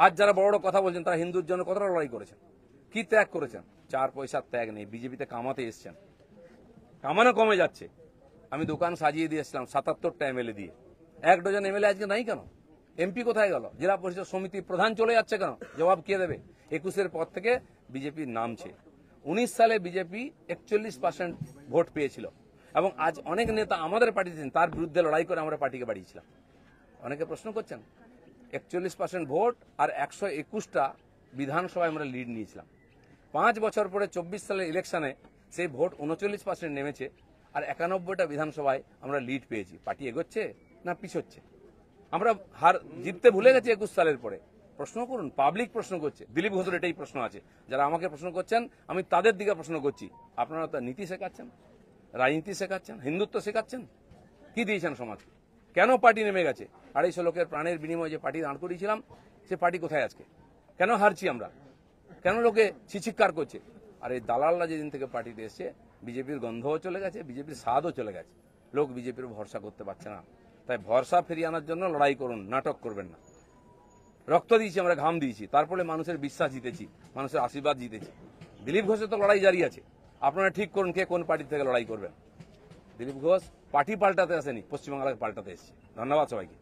আজ যারা বড় বড় কথা বলছেন তারা হিন্দুর জন্য কতটা লড়াই করেছেন, কি ত্যাগ করেছেন? 4 পয়সার ত্যাগ নেই। বিজেপিতে কামাতে এসছেন, কামানো কমে যাচ্ছে। আমি দোকান সাজিয়ে দিয়েছিলাম 77টা এমএলএ দিয়ে, 1 ডজন এমএলএ আজকে নাই কেন? এমপি কোথায় গেল? জেলা পরিষদ সমিতি প্রধান চলে যাচ্ছে কেন? জবাব কে দেবে? 21-এর পর থেকে বিজেপি নামছে। 19 সালে বিজেপি 41% ভোট পেয়েছিল এবং আজ অনেক নেতা আমাদের পার্টিতে তার বিরুদ্ধে লড়াই করে আমরা পার্টিকে বাড়িয়েছিলাম। অনেকে প্রশ্ন করছেন 41% ভোট আর 121টা বিধানসভায় আমরা লিড নিয়েছিলাম। 5 বছর পরে 24 সালের ইলেকশনে সেই ভোট 39% নেমেছে আর 91টা বিধানসভায় আমরা লিড পেয়েছি। পার্টি এগোচ্ছে না পিছোচ্ছে? আমরা হার জিততে ভুলে গেছি 21 সালের পরে। প্রশ্ন করুন, পাবলিক প্রশ্ন করছে। দিলীপ ঘোষের এটাই প্রশ্ন আছে। যারা আমাকে প্রশ্ন করছেন আমি তাদের দিকে প্রশ্ন করছি। আপনারা তো নীতি শেখাচ্ছেন, রাজনীতি শেখাচ্ছেন, হিন্দুত্ব শেখাচ্ছেন, কি দিয়েছেন সমাজকে? কেন পার্টি নেমে গেছে? 250 লোকের প্রাণের বিনিময়ে যে পার্টি দাঁড় করিয়েছিলাম সে পার্টি কোথায় আজকে? কেন হারছি আমরা? কেন লোকে ছিচিৎকার করছে? আর এই দালালরা যেদিন থেকে পার্টিতে এসছে বিজেপির গন্ধও চলে গেছে, বিজেপির স্বাদও চলে গেছে। লোক বিজেপির ভরসা করতে পারছে না। তাই ভরসা ফিরিয়ে আনার জন্য লড়াই করুন, নাটক করবেন না। রক্ত দিয়েছি আমরা, ঘাম দিয়েছি, তারপরে মানুষের বিশ্বাস জিতেছি, মানুষের আশীর্বাদ জিতেছি। দিলীপ ঘোষের তো লড়াই জারি আছে। আপনারা ঠিক করুন কে কোন পার্টি থেকে লড়াই করবেন। দিলীপ ঘোষ পার্টি পাল্টাতে আসেনি, পশ্চিমবাংলাকে পাল্টাতে এসেছে। ধন্যবাদ সবাইকে।